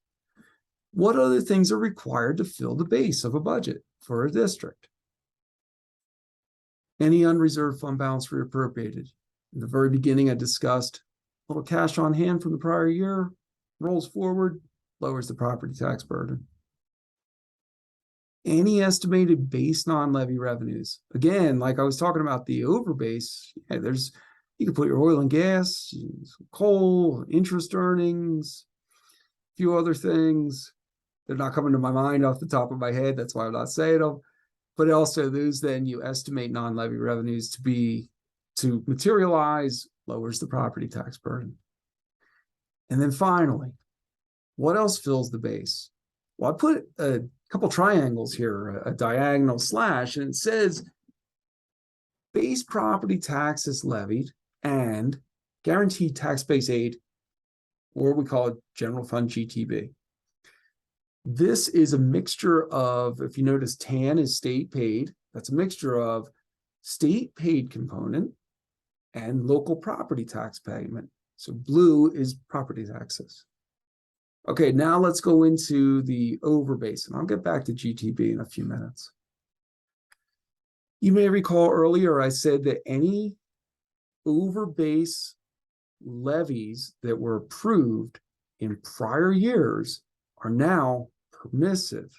What other things are required to fill the base of a budget for a district? Any unreserved fund balance reappropriated. In the very beginning, I discussed a little cash on hand from the prior year, rolls forward, lowers the property tax burden. Any estimated base non-levy revenues. Again, like I was talking about the overbase, you can put your oil and gas, coal, interest earnings, a few other things. They're not coming to my mind off the top of my head. That's why I'm not saying them. But also those then you estimate non-levy revenues to materialize, lowers the property tax burden. And then finally, what else fills the base? Well, I put a couple triangles here, a diagonal slash, and it says base property taxes levied and guaranteed tax base aid, or we call it general fund GTB. This is a mixture of, if you notice, tan is state paid. That's a mixture of state paid component and local property tax payment. So blue is property taxes. Okay, now let's go into the overbase, and I'll get back to GTB in a few minutes. You may recall earlier I said that any overbase levies that were approved in prior years are now permissive.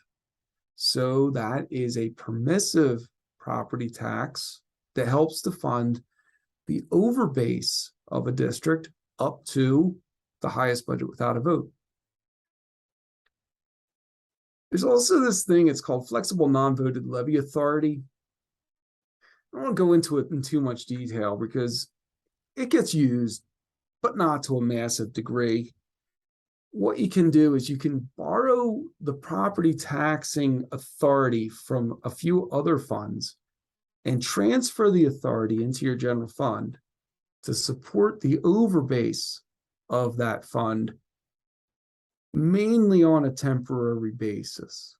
So that is a permissive property tax that helps to fund the overbase of a district up to the highest budget without a vote. There's also this thing, it's called flexible non-voted levy authority. I don't want to go into it in too much detail because it gets used, but not to a massive degree. What you can do is you can borrow the property taxing authority from a few other funds and transfer the authority into your general fund to support the overbase of that fund, mainly on a temporary basis.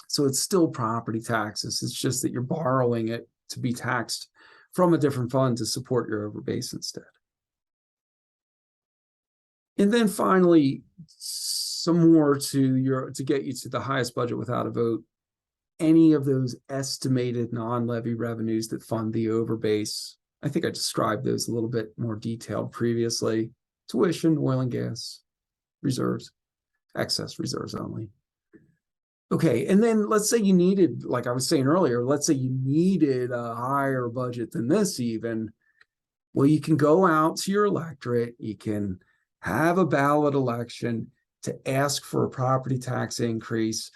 So it's still property taxes. It's just that you're borrowing it to be taxed from a different fund to support your overbase instead. And then finally, some more to get you to the highest budget without a vote. Any of those estimated non-levy revenues that fund the overbase. I think I described those a little bit more detailed previously. Tuition, oil and gas, reserves, excess reserves only. Okay, and then let's say you needed, like I was saying earlier, let's say you needed a higher budget than this even. Well, you can go out to your electorate, you can have a ballot election to ask for a property tax increase,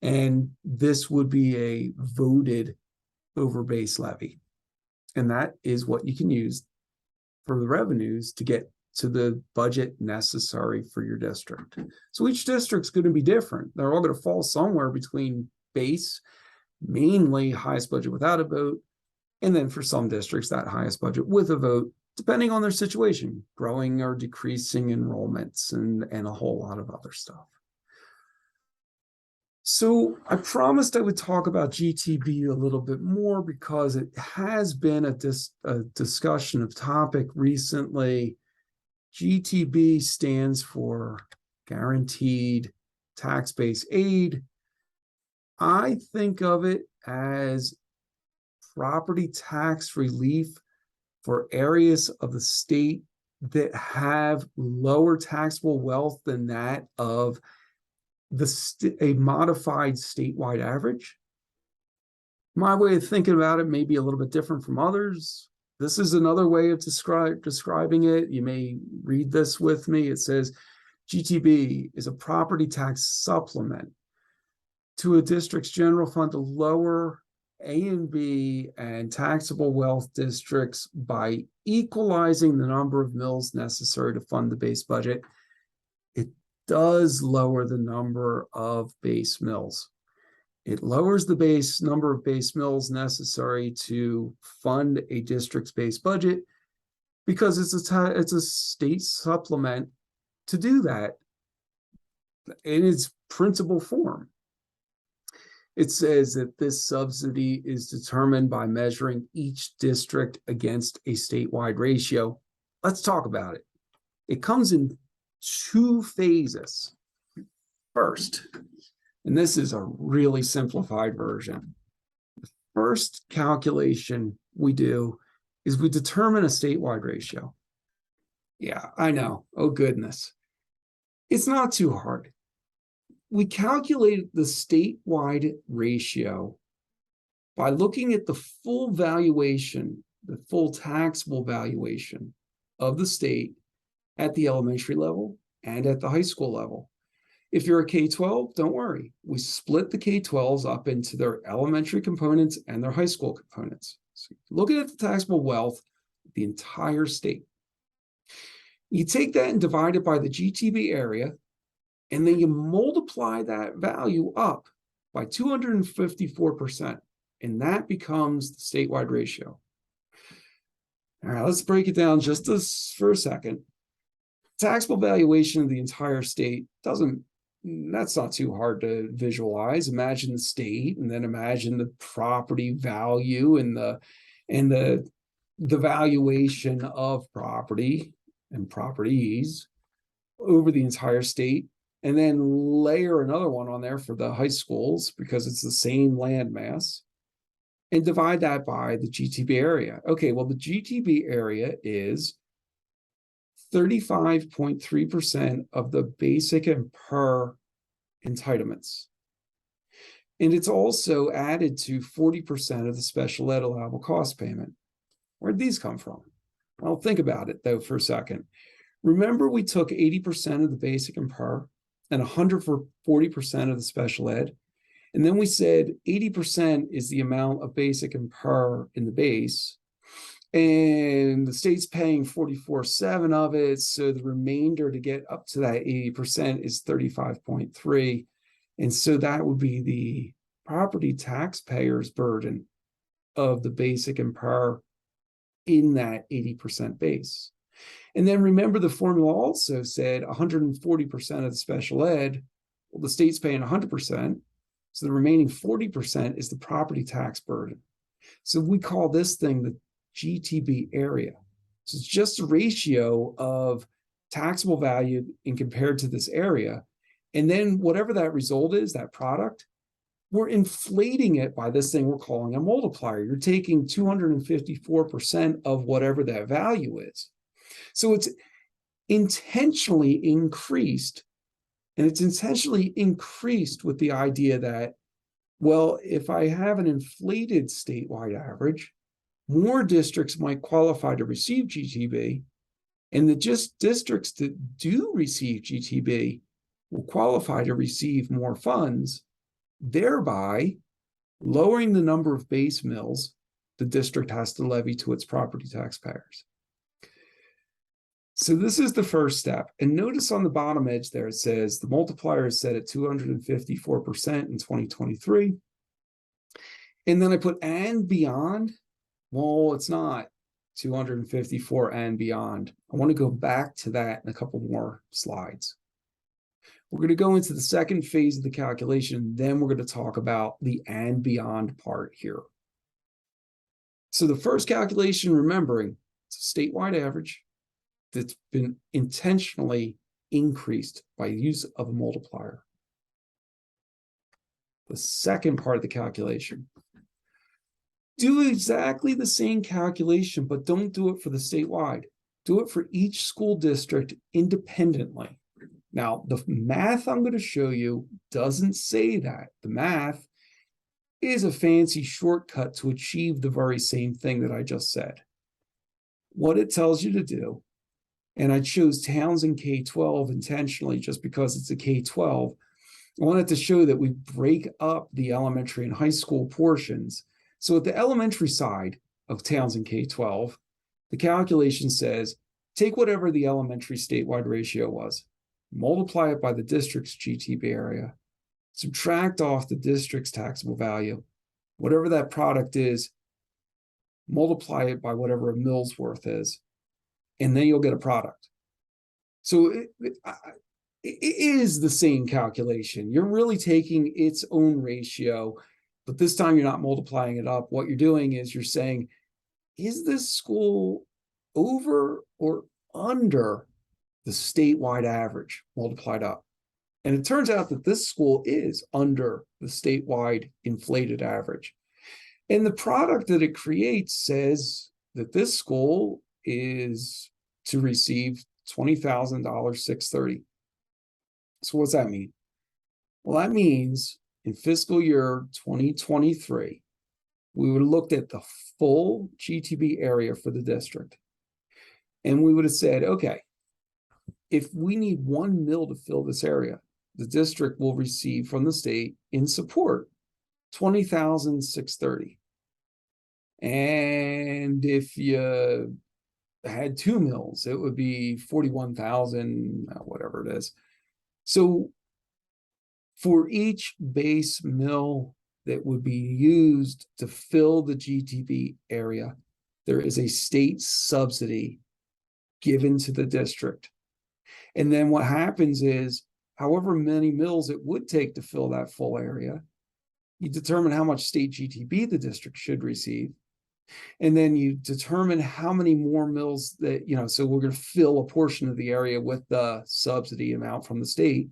and this would be a voted overbase levy. And that is what you can use for the revenues to get to the budget necessary for your district. So each district's going to be different. They're all going to fall somewhere between base, mainly highest budget without a vote, and then for some districts, that highest budget with a vote, depending on their situation, growing or decreasing enrollments and a whole lot of other stuff. So I promised I would talk about GTB a little bit more because it has been a discussion of topic recently. GTB stands for Guaranteed Tax-Based Aid. I think of it as property tax relief for areas of the state that have lower taxable wealth than that of a modified statewide average. My way of thinking about it may be a little bit different from others. This is another way of describing it. You may read this with me. It says GTB is a property tax supplement to a district's general fund to lower A and B and taxable wealth districts by equalizing the number of mills necessary to fund the base budget. It does lower the number of base mills. It lowers the number of base mills necessary to fund a district's base budget because it's a state supplement to do that in its principal form. It says that this subsidy is determined by measuring each district against a statewide ratio. Let's talk about it. It comes in two phases. First, and this is a really simplified version. The first calculation we do is we determine a statewide ratio. Yeah, I know. Oh, goodness. It's not too hard. We calculate the statewide ratio by looking at the full valuation, the full taxable valuation of the state at the elementary level and at the high school level. If you're a K-12, don't worry. We split the K-12s up into their elementary components and their high school components. So looking at the taxable wealth, the entire state. You take that and divide it by the GTB area, and then you multiply that value up by 254%, and that becomes the statewide ratio. All right, let's break it down just for a second. Taxable valuation of the entire state that's not too hard to visualize. Imagine the state, and then imagine the property value and the valuation of property and properties over the entire state, and then layer another one on there for the high schools because it's the same land mass, and divide that by the GTB area. Okay, well, the GTB area is 35.3% of the basic and per entitlements. And it's also added to 40% of the special ed allowable cost payment. Where'd these come from? Well, think about it, though, for a second. Remember, we took 80% of the basic and per and 140% of the special ed. And then we said 80% is the amount of basic and per in the base. And the state's paying 44.7 of it. So the remainder to get up to that 80% is 35.3. And so that would be the property taxpayer's burden of the basic and per in that 80% base. And then remember, the formula also said 140% of the special ed. Well, the state's paying 100%. So the remaining 40% is the property tax burden. So we call this thing GTB area. So it's just a ratio of taxable value in compared to this area. And then whatever that result is, that product, we're inflating it by this thing we're calling a multiplier. You're taking 254% of whatever that value is. So it's intentionally increased, and it's intentionally increased with the idea that, well, if I have an inflated statewide average, more districts might qualify to receive GTB, and the just districts that do receive GTB will qualify to receive more funds, thereby lowering the number of base mills the district has to levy to its property taxpayers. So this is the first step. And notice on the bottom edge there, it says the multiplier is set at 254% in 2023. And then I put and beyond. Well, it's not 254 and beyond. I want to go back to that in a couple more slides. We're going to go into the second phase of the calculation. Then we're going to talk about the and beyond part here. So the first calculation, remembering, it's a statewide average that's been intentionally increased by use of a multiplier. The second part of the calculation, do exactly the same calculation, but don't do it for the statewide. Do it for each school district independently. Now, the math I'm going to show you doesn't say that. The math is a fancy shortcut to achieve the very same thing that I just said. What it tells you to do, and I chose Townsend K-12 intentionally just because it's a K-12. I wanted to show that we break up the elementary and high school portions. So at the elementary side of Townsend K-12, the calculation says, take whatever the elementary statewide ratio was, multiply it by the district's GTB area, subtract off the district's taxable value, whatever that product is, multiply it by whatever a mill's worth is, and then you'll get a product. So it is the same calculation. You're really taking its own ratio, but this time you're not multiplying it up. What you're doing is you're saying, is this school over or under the statewide average multiplied up? And it turns out that this school is under the statewide inflated average. And the product that it creates says that this school is to receive $20,630. So what's that mean? Well, that means in fiscal year 2023, we would have looked at the full GTB area for the district. And we would have said, okay, if we need 1 mill to fill this area, the district will receive from the state in support $20,630. And if you had 2 mills, it would be 41,000, whatever it is. So for each base mill that would be used to fill the GTB area, there is a state subsidy given to the district. And then what happens is, however many mills it would take to fill that full area, you determine how much state GTB the district should receive. And then you determine how many more mills that, so we're going to fill a portion of the area with the subsidy amount from the state.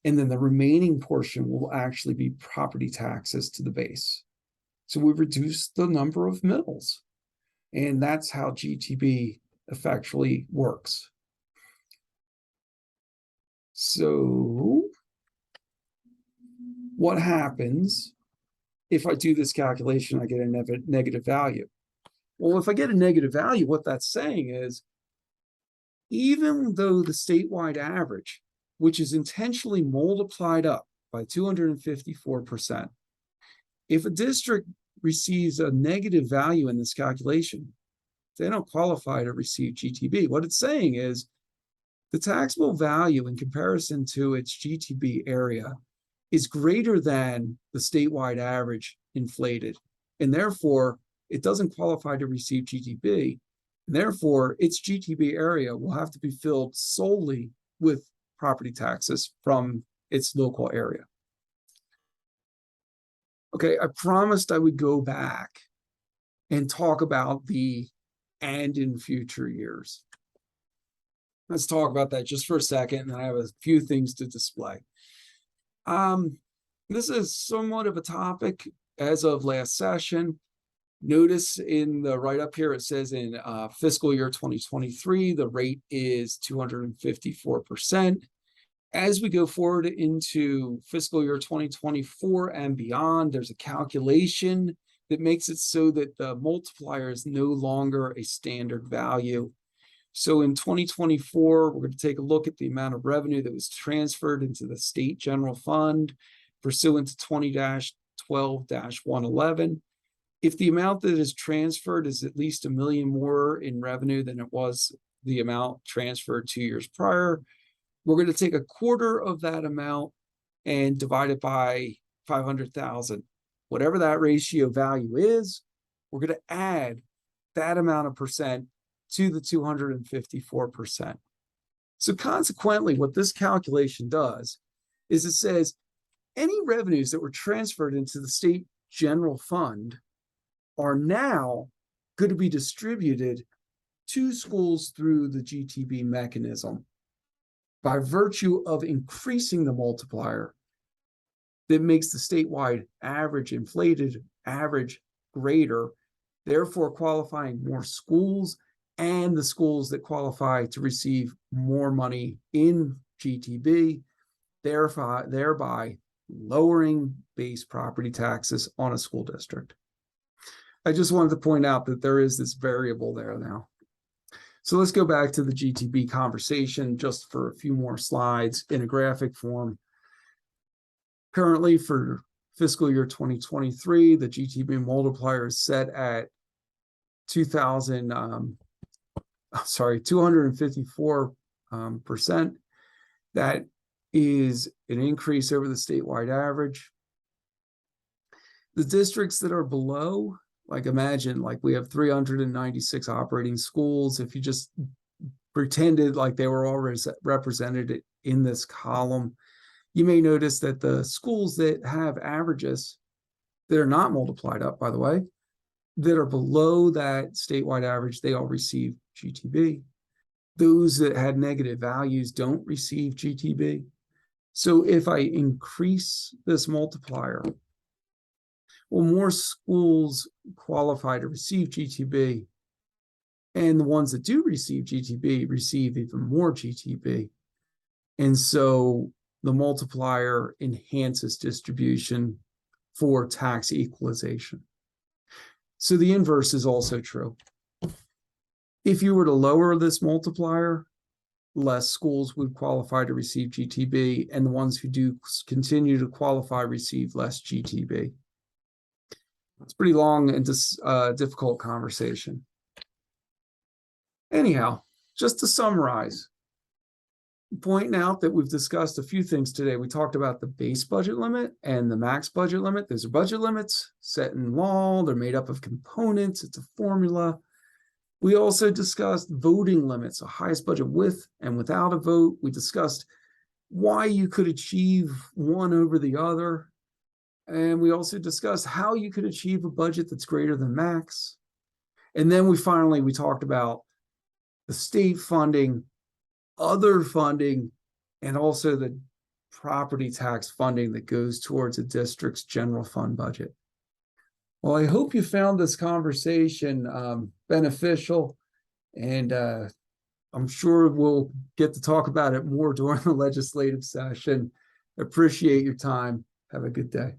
And then the remaining portion will actually be property taxes to the base. So we reduce the number of mills. And that's how GTB effectually works. So what happens if I do this calculation, I get a negative value? Well, if I get a negative value, what that's saying is, even though the statewide average, which is intentionally multiplied up by 254%, if a district receives a negative value in this calculation, they don't qualify to receive GTB. What it's saying is the taxable value in comparison to its GTB area is greater than the statewide average inflated, and therefore it doesn't qualify to receive GTB, and therefore its GTB area will have to be filled solely with property taxes from its local area. Okay, I promised I would go back and talk about the and in future years. Let's talk about that just for a second, and then I have a few things to display. This is somewhat of a topic as of last session. Notice in the write-up here, it says in fiscal year 2023, the rate is 254%. As we go forward into fiscal year 2024 and beyond, there's a calculation that makes it so that the multiplier is no longer a standard value. So in 2024, we're going to take a look at the amount of revenue that was transferred into the state general fund pursuant to 20-12-111. If the amount that is transferred is at least $1 million more in revenue than it was the amount transferred 2 years prior, we're going to take a quarter of that amount and divide it by 500,000. Whatever that ratio value is, we're going to add that amount of percent to the 254%. So consequently, what this calculation does is it says any revenues that were transferred into the state general fund are now going to be distributed to schools through the GTB mechanism by virtue of increasing the multiplier that makes the statewide average inflated average greater, therefore qualifying more schools and the schools that qualify to receive more money in GTB, thereby lowering base property taxes on a school district. I just wanted to point out that there is this variable there now. So let's go back to the GTB conversation just for a few more slides in a graphic form. Currently for fiscal year 2023, the GTB multiplier is set at 254%. That is an increase over the statewide average. The districts that are below, like imagine like we have 396 operating schools. If you just pretended like they were all represented in this column, you may notice that the schools that have averages that are not multiplied up, by the way, that are below that statewide average, they all receive GTB. Those that had negative values don't receive GTB. So if I increase this multiplier, well, more schools qualify to receive GTB, and the ones that do receive GTB receive even more GTB. And so the multiplier enhances distribution for tax equalization. So the inverse is also true. If you were to lower this multiplier, less schools would qualify to receive GTB, and the ones who do continue to qualify receive less GTB. It's pretty long and difficult conversation. Anyhow, just to summarize, pointing out that we've discussed a few things today. We talked about the base budget limit and the max budget limit. Those are budget limits set in law. They're made up of components. It's a formula. We also discussed voting limits, the highest budget with and without a vote. We discussed why you could achieve one over the other. And we also discussed how you could achieve a budget that's greater than max. And then we talked about the state funding, other funding, and also the property tax funding that goes towards a district's general fund budget. Well, I hope you found this conversation beneficial, and I'm sure we'll get to talk about it more during the legislative session. Appreciate your time. Have a good day.